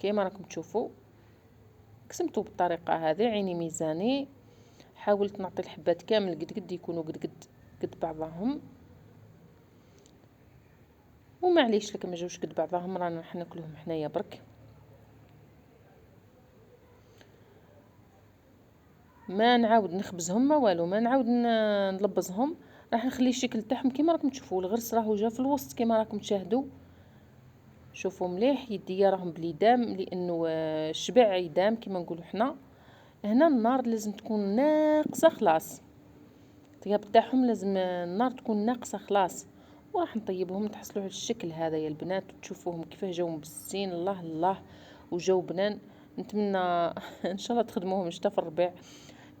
كيما راكم تشوفوا قسمته بالطريقه هذه، عيني ميزاني. حاولت نعطي الحبات كامل قد يكونوا قد بعضهم، ومعليش لك ما جاوش قد بعضهم رانا راح ناكلهم حنايا برك. ما نعاود نخبزهم ما والو، ما نعاود نلبزهم. راح نخلي الشكل تاعهم كيما راكم تشوفوا. الغرس راهو جا في الوسط كيما راكم تشاهدوا. شوفوا مليح يديا راهم بليدام، لانه الشبع يدام كيما نقولوا حنا. هنا النار لازم تكون ناقصه خلاص، الطياب تاعهم لازم النار تكون ناقصه خلاص. وراح نطيبهم تحصلوا على الشكل هذا يا البنات، وتشوفوهم كيفاه جاو مبسين. الله الله وجاو بنان. نتمنى ان شاء الله تخدموهم شتا في الربيع.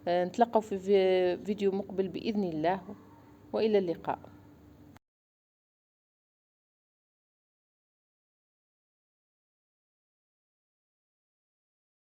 نتلاقاو في فيديو مقبل باذن الله، والى اللقاء.